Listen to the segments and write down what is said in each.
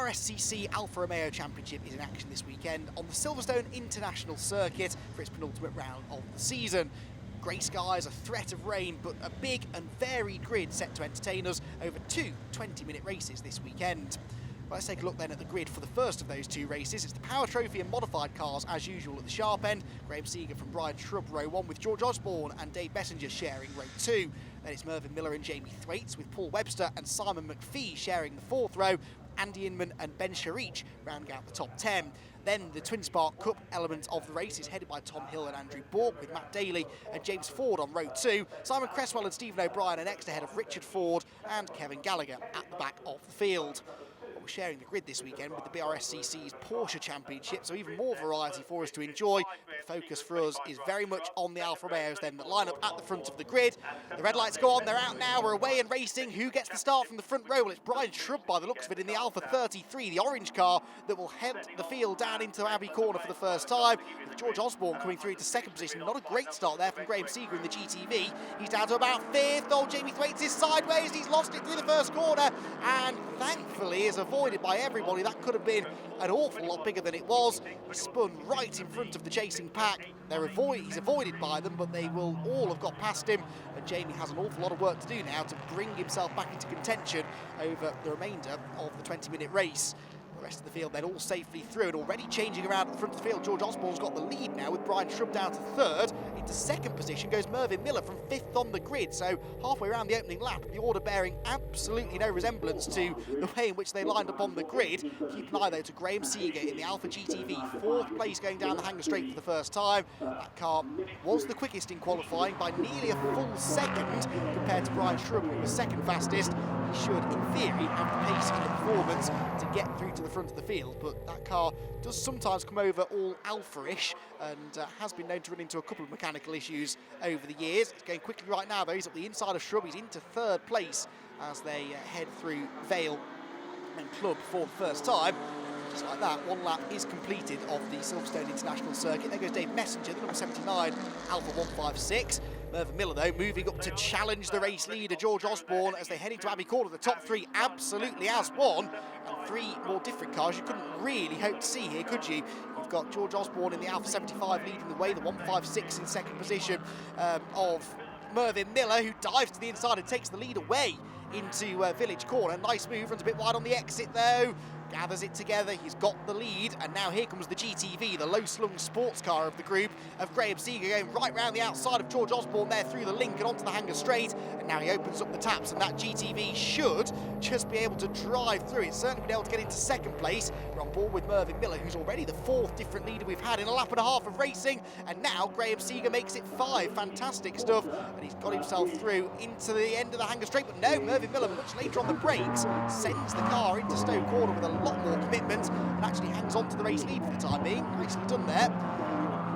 BRSCC Alfa Romeo Championship is in action this weekend on the Silverstone International circuit for its penultimate round of the season. Grey skies, a threat of rain, but a big and varied grid set to entertain us over two 20-minute races this weekend. Well, let's take a look then at the grid for the first of those two races. It's the Power Trophy and modified cars as usual at the sharp end. Graham Seeger from Brian Shrub, row 1, with George Osborne and Dave Messenger sharing row 2. Then it's Mervyn Miller and Jamie Thwaites, with Paul Webster and Simon McPhee sharing the 4th row. Andy Inman and Ben Sharich rounding out the top 10. Then the Twin Spark Cup element of the race is headed by Tom Hill and Andrew Bourke, with Matt Daly and James Ford on row 2. Simon Cresswell and Stephen O'Brien are next, ahead of Richard Ford and Kevin Gallagher at the back of the field. We're sharing the grid this weekend with the BRSCC's Porsche Championship, so even more variety for us to enjoy. But the focus for us is very much on the Alfa Romeos then that line up at the front of the grid. The red lights go on, they're out now, we're away and racing. Who gets the start from the front row? Well, it's Brian Shrub by the looks of it in the Alfa 33, the orange car that will head the field down into Abbey Corner for the first time. With George Osborne coming through to second position. Not a great start there from Graham Seeger in the GTV. He's down to about 5th. Old Jamie Thwaites is sideways. He's lost it through the first corner and thankfully is avoided by everybody. That could have been an awful lot bigger than it was. He spun right in front of the chasing pack. He's avoided by them, but they will all have got past him. And Jamie has an awful lot of work to do now to bring himself back into contention over the remainder of the 20-minute race. The rest of the field then all safely through and already changing around at the front of the field. George Osborne's got the lead now with Brian Shrub down to 3rd. Into 2nd position goes Mervyn Miller from 5th on the grid. So halfway around the opening lap, the order bearing absolutely no resemblance to the way in which they lined up on the grid. Keep an eye though to Graham Seeger in the Alfa GTV, 4th place going down the hanger straight for the first time. That car was the quickest in qualifying by nearly a full second compared to Brian Shrub, who was 2nd fastest. He should, in theory, have the pace and the performance to get through to the front of the field, but that car does sometimes come over all Alfa-ish and has been known to run into a couple of mechanical issues over the years. It's going quickly right now though. He's up the inside of Shrub. He's into 3rd place as they head through Vale and Club for the first time. Just like that, one lap is completed of the Silverstone International circuit. There goes Dave Messenger, the number 79 Alfa 156. Mervyn Miller, though, moving up to challenge the race leader, George Osborne, as they head into Abbey Corner. The top 3 absolutely as one, and 3 more different cars you couldn't really hope to see here, could you? You've got George Osborne in the Alfa 75 leading the way, the 156 in 2nd position of Mervyn Miller, who dives to the inside and takes the lead away into Village Corner. Nice move, runs a bit wide on the exit though. Gathers it together, he's got the lead, and now here comes the GTV, the low-slung sports car of the group, of Graham Seeger going right round the outside of George Osborne there through the link and onto the hanger straight, and now he opens up the taps, and that GTV should just be able to drive through. It's certainly been able to get into 2nd place. We're on board with Mervyn Miller, who's already the 4th different leader we've had in a lap and a half of racing, and now Graham Seeger makes it 5. Fantastic stuff, and he's got himself through into the end of the hanger straight, but no, Mervyn Miller much later on the brakes sends the car into Stowe Corner with a lot more commitment and actually hangs on to the race lead for the time being. Nicely done there.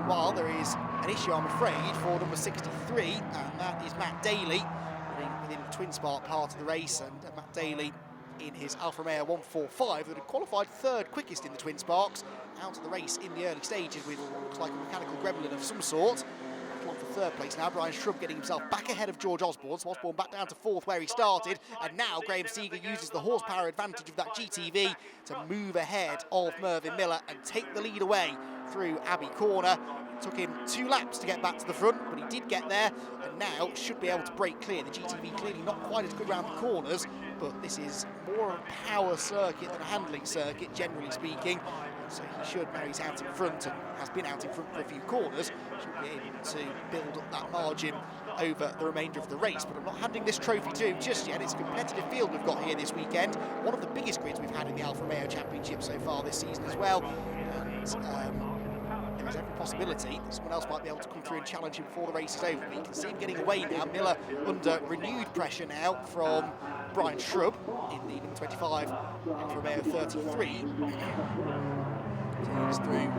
While there is an issue, I'm afraid, for number 63, and that is Matt Daly within the Twin Spark part of the race, and Matt Daly in his Alfa Romeo 145 that had qualified 3rd quickest in the Twin Sparks, out of the race in the early stages with what looks like a mechanical gremlin of some sort. On for 3rd place now, Brian Shrub getting himself back ahead of George Osborne, so Osborne back down to 4th where he started, and now Graham Seeger uses the horsepower advantage of that GTV to move ahead of Mervyn Miller and take the lead away through Abbey Corner. It took him 2 laps to get back to the front, but he did get there, and now should be able to break clear. The GTV clearly not quite as good around the corners, but this is more of a power circuit than a handling circuit, generally speaking. So he should, now he's out in front and has been out in front for a few corners, should be able to build up that margin over the remainder of the race. But I'm not handing this trophy to him just yet. It's a competitive field we've got here this weekend. One of the biggest grids we've had in the Alfa Romeo Championship so far this season as well. And there is every possibility that someone else might be able to come through and challenge him before the race is over. But you can see him getting away now. Miller under renewed pressure now from Brian Shrub in the number 25 Alfa Romeo 33. Continues through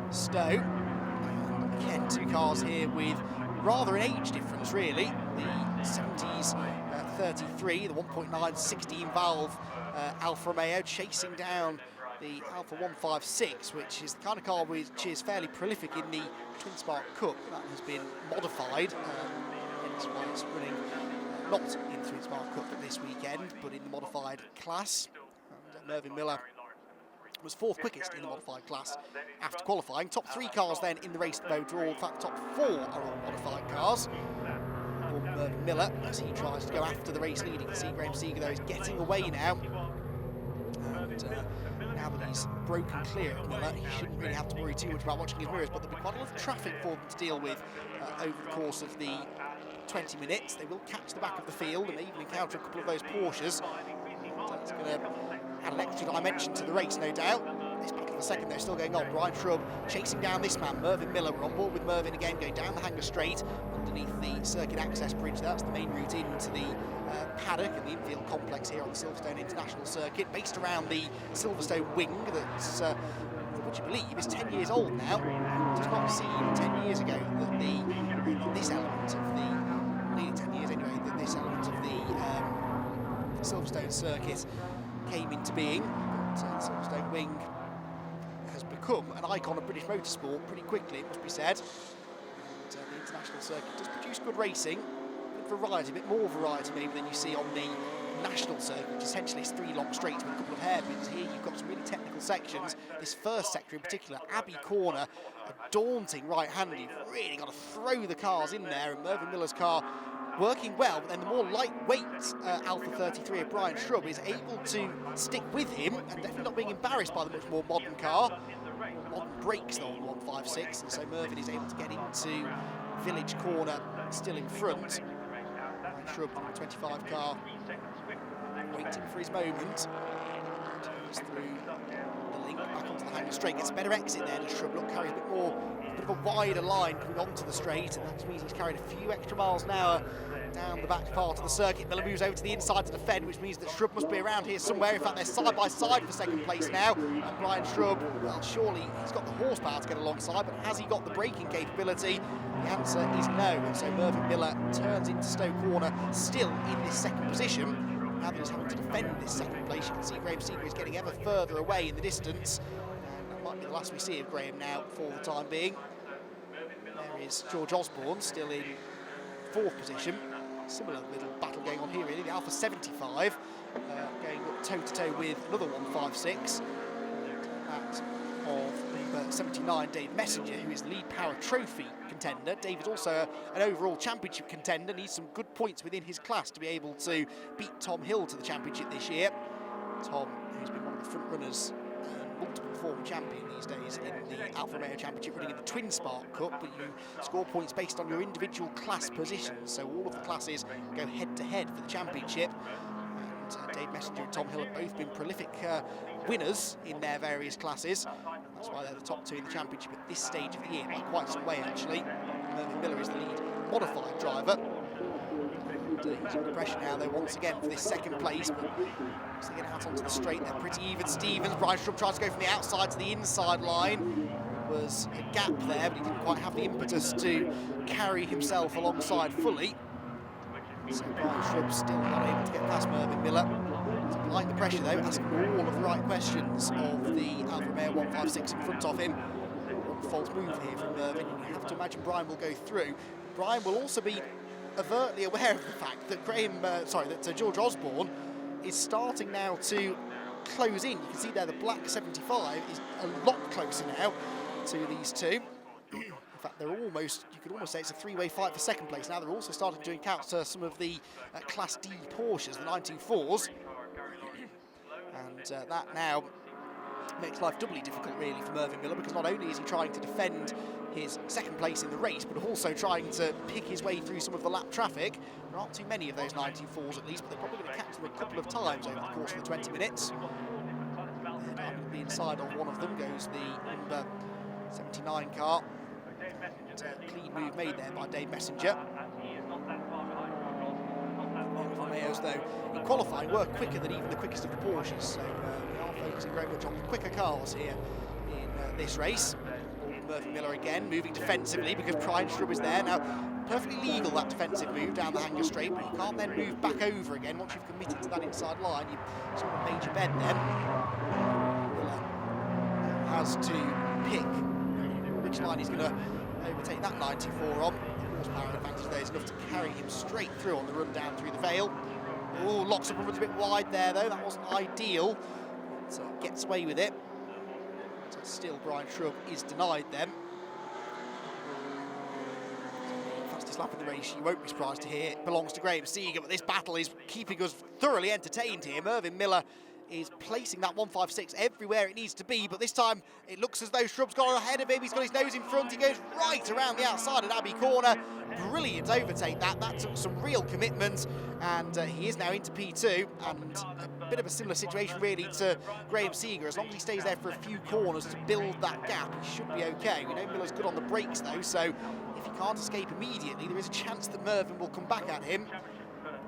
Stowe. And again, 2 cars here with rather an age difference, really. The 70s 33, the 1.9 16 valve Alfa Romeo chasing down the Alfa 156, which is the kind of car which is fairly prolific in the Twin Spark Cup. That has been modified. Hence why it's running not in the Twin Spark Cup this weekend, but in the modified class. And Mervyn Miller was 4th quickest in the modified class after qualifying. Top 3 cars then in the race at the moment are all, in fact, the top 4 are all modified cars. Mervyn Miller, as he tries to go after the race lead. You can see Graham Seeger, though, is getting away now. And now that he's broken clear of Miller, he shouldn't really have to worry too much about watching his mirrors, but there'll be quite a lot of traffic for them to deal with over the course of the 20 minutes. They will catch the back of the field and even encounter a couple of those Porsches. That's going to add an extra dimension to the race, no doubt. This battle for second, though, still going on. Brian Shrub chasing down this man, Mervyn Miller. We're on board with Mervyn again, going down the Hanger Straight underneath the circuit access bridge. That's the main route into the paddock and the infield complex here on the Silverstone International Circuit, based around the Silverstone wing that's, would you believe, is 10 years old now. It does not seem 10 years ago that this element of the, nearly 10 years anyway, that this element of the Silverstone Circuit came into being. But the Silverstone wing has become an icon of British motorsport pretty quickly, it must be said. And the international circuit does produce good racing, good variety, a bit more variety maybe than you see on the national circuit, which essentially is 3 long straights with a couple of hairpins. Here you've got some really technical sections. This first sector in particular, Abbey Corner, a daunting right-hander. You've really got to throw the cars in there, and Mervyn Miller's car working well, but then the more lightweight Alfa 33 of Brian Shrub is able to stick with him and definitely not being embarrassed by the much more modern car. Modern brakes though on 156, and so Mervyn is able to get into Village Corner still in front. Brian Shrub from the 25 car waiting for his moment. Turns through the link back onto the Hanger Straight, gets a better exit there. Does Shrub look carries a bit of a wider line coming onto the straight, and that means he's carried a few extra miles an hour down the back part of the circuit. Miller moves over to the inside to defend, which means that Shrub must be around here somewhere. In fact, they're side by side for second place now. And Brian Shrub, well, surely he's got the horsepower to get alongside, but has he got the braking capability? The answer is no. And so Mervyn Miller turns into Stowe Corner, still in this second position. Now that he's having to defend this second place, you can see Graham Seeger is getting ever further away in the distance. And that might be the last we see of Graham now for the time being. There is George Osborne still in 4th position. Similar little battle going on here really. The Alfa 75 going toe-to-toe with another 156. That of 79, Dave Messenger, who is the lead power trophy contender. David also an overall championship contender, needs some good points within his class to be able to beat Tom Hill to the championship this year. Tom, who's been one of the front runners and multiple former champion these days in the Alfa Romeo Championship, running in the Twin Spark Cup, but you score points based on your individual class positions, so all of the classes go head-to-head for the championship. And Dave Messenger and Tom Hill have both been prolific winners in their various classes. That's why they're the top 2 in the championship at this stage of the year, by quite some way actually. Mervyn Miller is the lead modified driver. He's under pressure now though once again for this second place, but once they get out onto the straight they're pretty even. Stevens, Brian Shrub tries to go from the outside to the inside line. There was a gap there, but he didn't quite have the impetus to carry himself alongside fully. So Brian Shrub still not able to get past Mervyn Miller. He's applying the pressure though, asking all of the right questions of the Alfa Romeo 156 in front of him. One false move here from Mervyn, and you have to imagine Brian will go through. Brian will also be overtly aware of the fact that George Osborne is starting now to close in. You can see there the black 75 is a lot closer now to these two. In fact, they're almost, you could almost say it's a 3-way fight for second place. Now they're also starting to encounter some of the Class D Porsches, the 924s. And that now makes life doubly difficult really for Mervyn Miller, because not only is he trying to defend his second place in the race, but also trying to pick his way through some of the lap traffic. There aren't too many of those 924s at least, but they're probably going to catch them a couple of times over the course of the 20 minutes. And on the inside of one of them goes the number 79 car. Clean move made there by Dave Messenger. Romeo's though in qualifying were quicker than even the quickest of the Porsches, so we are focusing very much on the quicker cars here in this race. Mervyn Miller again moving defensively because Brian Shrub is there. Now, perfectly legal that defensive move down the Hanger Straight, but you can't then move back over again once you've committed to that inside line. You've sort of made your bed then. Miller has to pick which line he's going to overtake that 94 on. The horsepower advantage there is enough to carry him straight through on the run down through the Vale. Oh, locks up and runs a bit wide there though. That wasn't ideal. So gets away with it. Still, Brian Shrub is denied them. The fastest lap in the race, you won't be surprised to hear, belongs to Graham Seeger, but this battle is keeping us thoroughly entertained here. Mervyn Miller is placing that 156 everywhere it needs to be, but this time it looks as though Shrub's got ahead of him. He's got his nose in front. He goes right around the outside at Abbey Corner. Brilliant overtake that. That took some real commitment, and he is now into P2, and a bit of a similar situation really to Graham Seeger. As long as he stays there for a few corners to build that gap, he should be okay. We know Miller's good on the brakes though, so if he can't escape immediately, there is a chance that Mervyn will come back at him.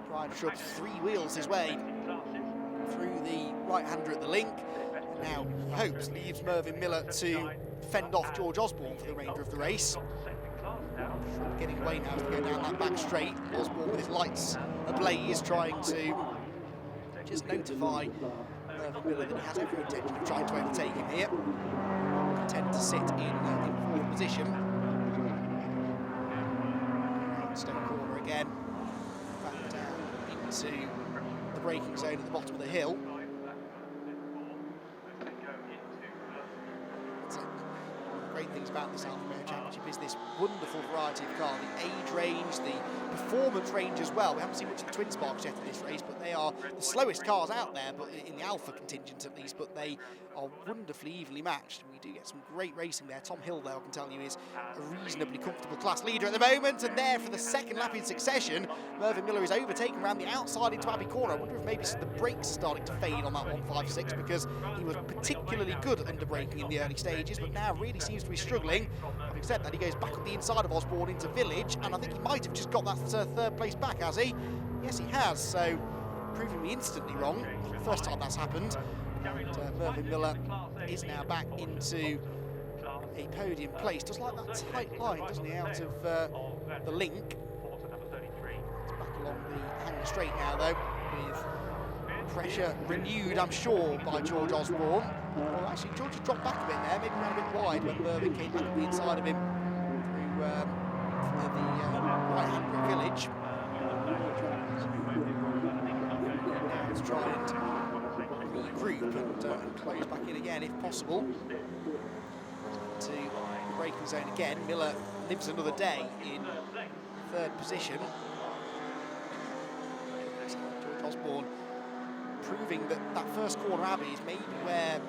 Brian Shrub three-wheels his way through the right-hander at the link, and now he hopes leaves Mervyn Miller to fend off George Osborne for the remainder of the race. Shrub getting away now as they go down that back straight. Osborne with his lights ablaze, trying to just notify Mervyn Miller that he has every intention of trying to overtake him here. Tend to sit in fourth position. Stone corner again, back down into the braking zone at the bottom of the hill. One of the great things about this Alfa Romeo Championship is this wonderful variety of car, the age range, the performance range as well. We haven't seen much of the twin sparks yet in this race, but they are the slowest cars out there, but in the Alpha contingent at least, but they are wonderfully evenly matched. And we do get some great racing there. Tom Hill, though, I can tell you, is a reasonably comfortable class leader at the moment, and there for the second lap in succession, Mervyn Miller is overtaken around the outside into Abbey Corner. I wonder if maybe the brakes are starting to fade on that 156, because he was particularly good at under-braking in the early stages, but now really seems to be struggling. Having said that, he goes back up the inside of Osborne into Village, and I think he might have just got that third place back, has he? Yes, he has, so proving me instantly wrong. First time that's happened. And Mervyn Miller is now back into a podium place. Does like that tight line, doesn't he, out of the link. It's back along the hanger straight now, though, with pressure renewed, I'm sure, by George Osborne. Well, actually, George has dropped back a bit there, maybe ran a bit wide when Mervyn came back to the inside of him through the right-hander at Village. Now let's try and regroup and close back in again if possible. To the braking zone again. Miller lives another day in third position. George Osborne proving that that first corner Abbey is maybe where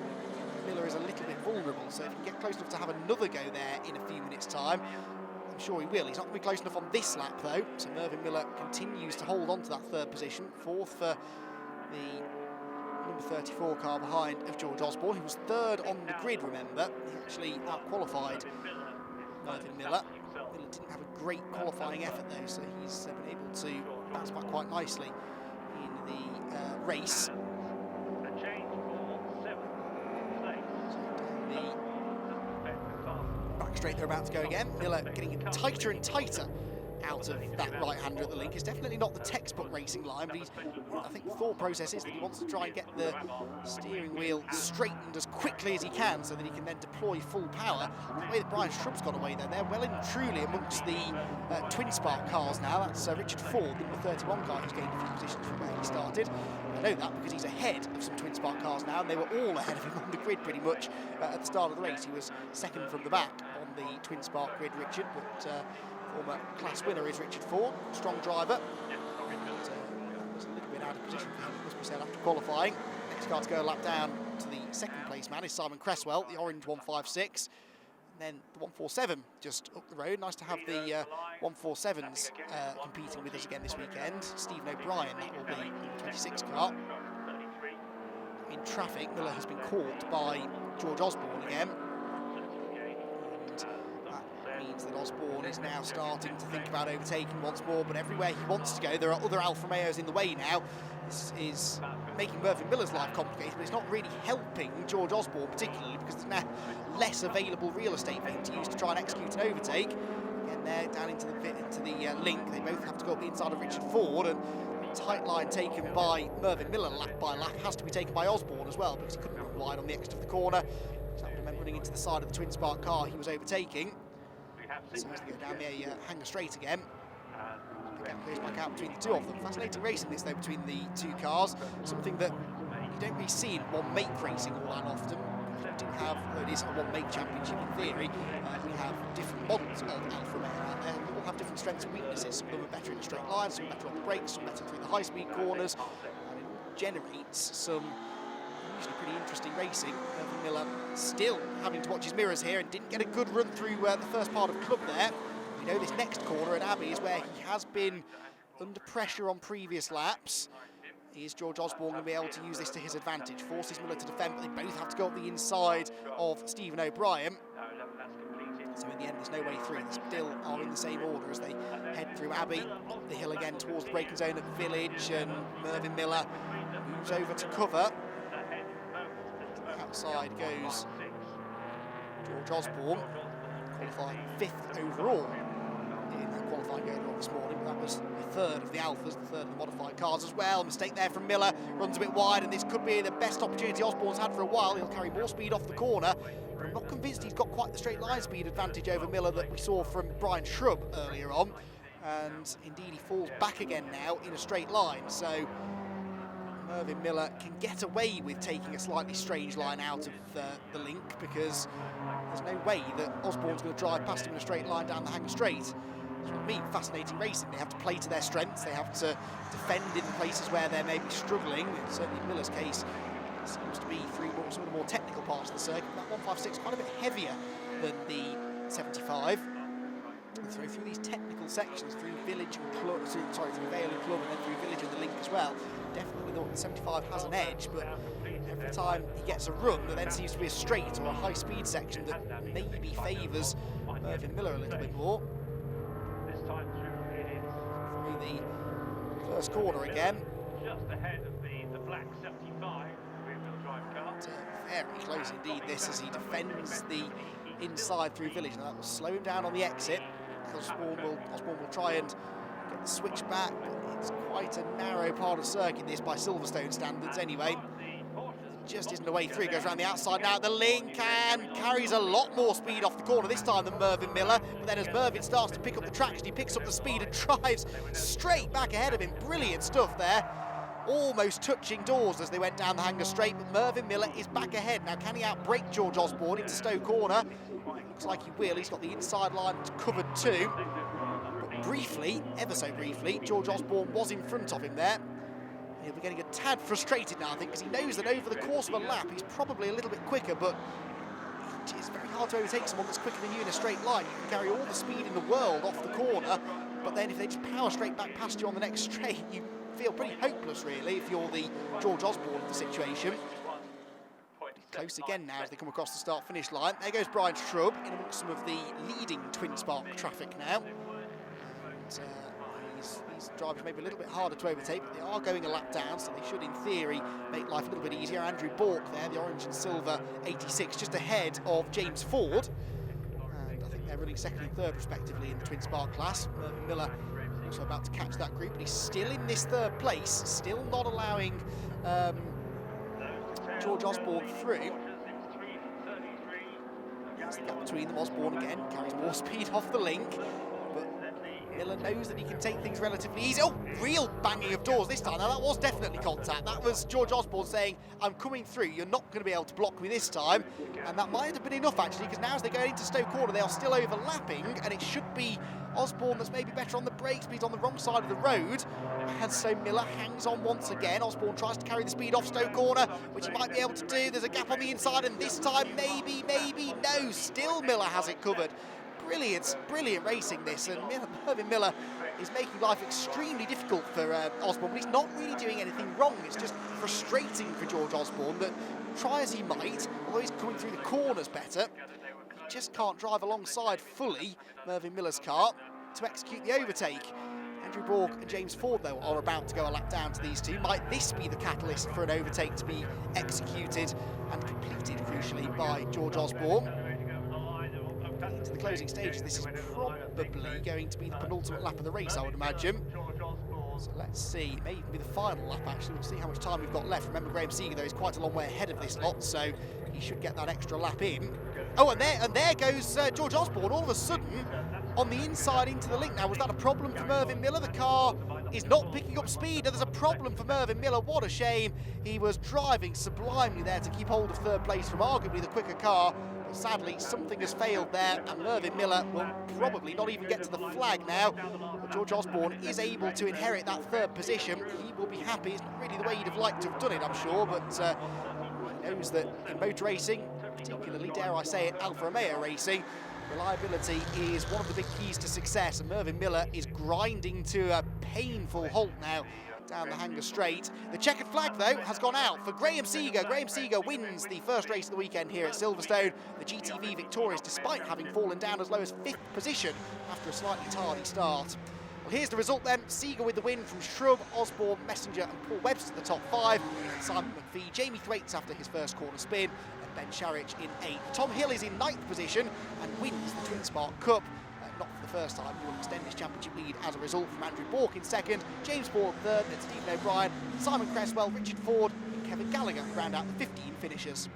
Miller is a little bit vulnerable, so if he can get close enough to have another go there in a few minutes' time, I'm sure he will. He's not going to be close enough on this lap though, so Mervyn Miller continues to hold on to that third position. Fourth for the number 34 car behind of George Osborne, who was third on the grid, remember. He actually out-qualified Mervyn Miller. Miller didn't have a great qualifying effort though, so he's been able to bounce back quite nicely in the race. Back straight, they're about to go again. Miller getting tighter and tighter out of that right-hander at the link. It's definitely not the textbook racing line, but I think the thought process is that he wants to try and get the steering wheel straightened as quickly as he can so that he can then deploy full power. The way that Brian Shrub's got away there, they're well and truly amongst the twin spark cars now. That's Richard Ford, the number 31 car, who's gained a few positions from where he started. I know that because he's ahead of some twin spark cars now, and they were all ahead of him on the grid pretty much at the start of the race. He was second from the back on the twin spark grid, Richard, but former class winner is Richard Ford, strong driver. That was a little bit out of position for him, it must be said, after qualifying. Next car to go a lap down to the second place man is Simon Cresswell, the orange 156. And then the 147 just up the road. Nice to have the 147s competing with us again this weekend. Stephen O'Brien, that will be the 26 car. In traffic, Miller has been caught by George Osborne again. Means that Osborne is now starting to think about overtaking once more, but everywhere he wants to go, there are other Alfa Romeos in the way now. This is making Mervyn Miller's life complicated, but it's not really helping George Osborne particularly, because there's now less available real estate for him to use to try and execute an overtake. Again, there down into the link, they both have to go up the inside of Richard Ford, and tight line taken by Mervyn Miller lap by lap has to be taken by Osborne as well, because he couldn't run wide on the exit of the corner. So that would have meant running into the side of the twin spark car he was overtaking. So as they go down the hanger straight again, the gap goes back out between the two of them. Fascinating racing this though between the two cars, something that you don't really see in one make racing all that often. we do have, though it is a one-make championship in theory, we have different models of Alfa Romeo out there. They all have different strengths and weaknesses. Some of them are better in a straight line, some better on the brakes, some better through the high-speed corners, and it generates some usually pretty interesting racing. Mervyn Miller still having to watch his mirrors here and didn't get a good run through the first part of club there. We know this next corner at Abbey is where he has been under pressure on previous laps. Is George Osborne going to be able to use this to his advantage? Forces Miller to defend, but they both have to go up the inside of Stephen O'Brien. So in the end, there's no way through. They still are in the same order as they head through Abbey, up the hill again towards the braking zone at Village, and Mervyn Miller moves over to cover. Outside goes George Osborne, qualifying 5th overall in the qualifying going on this morning. That was the 3rd of the Alphas, the 3rd of the modified cars as well. Mistake there from Miller, runs a bit wide, and this could be the best opportunity Osborne's had for a while. He'll carry more speed off the corner. I'm not convinced he's got quite the straight line speed advantage over Miller that we saw from Brian Shrub earlier on. And indeed, he falls back again now in a straight line. So Mervyn Miller can get away with taking a slightly strange line out of the link, because there's no way that Osborne's going to drive past him in a straight line down the Hanger Straight. That's what I mean, fascinating racing. They have to play to their strengths, they have to defend in places where they may be struggling. Certainly in Miller's case, it seems to be through some of the more technical parts of the circuit. That 156 quite a bit heavier than the 75. And through these technical sections, through Village and Club, through Vale and Club, and then through Village and the link as well, definitely thought the 75 has an edge, but every time he gets a run, there then seems to be a straight or a high-speed section that maybe favours Mervyn Miller a little bit more. Through the first corner again. Just ahead of the black 75 rear-wheel drive car. Very close indeed, this, as he defends the inside through Village. Now that will slow him down on the exit. Osborne will try and get the switch back, but it's quite a narrow part of circuit, this, by Silverstone standards anyway. Just isn't a way through. He goes around the outside now at the link and carries a lot more speed off the corner this time than Mervyn Miller. But then as Mervyn starts to pick up the traction, he picks up the speed and drives straight back ahead of him. Brilliant stuff there. Almost touching doors as they went down the Hanger Straight, but Mervyn Miller is back ahead. Now, can he outbrake George Osborne into Stowe Corner? Looks like he will. He's got the inside line covered too. But briefly, ever so briefly, George Osborne was in front of him there. He'll be getting a tad frustrated now, I think, because he knows that over the course of a lap, he's probably a little bit quicker, but it's very hard to overtake someone that's quicker than you in a straight line. You can carry all the speed in the world off the corner, but then if they just power straight back past you on the next straight, you feel pretty hopeless, really, if you're the George Osborne of the situation. Close again now as they come across the start-finish line. There goes Brian Shrub in amongst some of the leading Twin Spark traffic now. These drivers may be a little bit harder to overtake, but they are going a lap down, so they should, in theory, make life a little bit easier. Andrew Bork there, the orange and silver 86, just ahead of James Ford. And I think they're running 2nd and 3rd, respectively, in the Twin Spark class. Mervyn Miller also about to catch that group, but he's still in this 3rd place, still not allowing George Osborne through. That's the gap between them. Osborne again carries more speed off the link, but Miller knows that he can take things relatively easy. Oh, real banging of doors this time. Now that was definitely contact. That was George Osborne saying, I'm coming through, you're not going to be able to block me this time. And that might have been enough, actually, because now as they go into Stowe Corner, they are still overlapping, and it should be Osborne that's maybe better on the brakes, but he's on the wrong side of the road. And so Miller hangs on once again. Osborne tries to carry the speed off Stowe Corner, which he might be able to do. There's a gap on the inside, and this time, maybe, no. Still Miller has it covered. Brilliant racing, this, and Mervyn Miller is making life extremely difficult for Osborne, but he's not really doing anything wrong. It's just frustrating for George Osborne that, try as he might, although he's coming through the corners better, he just can't drive alongside fully Mervyn Miller's car to execute the overtake. Andrew Bork and James Ford, though, are about to go a lap down to these two. Might this be the catalyst for an overtake to be executed and completed, crucially, by George Osborne? Into the closing stages, this is probably going to be the penultimate lap of the race, I would imagine. So let's see, it may even be the final lap, actually. We'll see how much time we've got left. Remember, Graham Seeger, though, is quite a long way ahead of this lot, so he should get that extra lap in. Oh, and there goes George Osborne. All of a sudden, on the inside into the link now. Was that a problem for Mervyn Miller? The car is not picking up speed. There's a problem for Mervyn Miller. What a shame. He was driving sublimely there to keep hold of third place from arguably the quicker car. But sadly, something has failed there, and Mervyn Miller will probably not even get to the flag now. But George Osborne is able to inherit that third position. He will be happy. It's not really the way he'd have liked to have done it, I'm sure, but he knows that in motor racing, particularly, dare I say it, Alfa Romeo racing, reliability is one of the big keys to success, and Mervyn Miller is grinding to a painful halt now down the Hanger Straight. The checkered flag, though, has gone out for Graham Seeger. Graham Seeger wins the first race of the weekend here at Silverstone. The GTV victorious, despite having fallen down as low as 5th position after a slightly tardy start. Well, here's the result then. Seeger with the win from Shrub, Osborne, Messenger and Paul Webster the top 5. And Simon McPhee, Jamie Thwaites after his first corner spin, and Ben Sharich in 8th. Tom Hill is in 9th position and wins the Twin Spark Cup. Not for the first time, he will extend his championship lead as a result from Andrew Bork in 2nd, James Ford 3rd, then Stephen O'Brien, Simon Cresswell, Richard Ford and Kevin Gallagher round out the 15 finishers.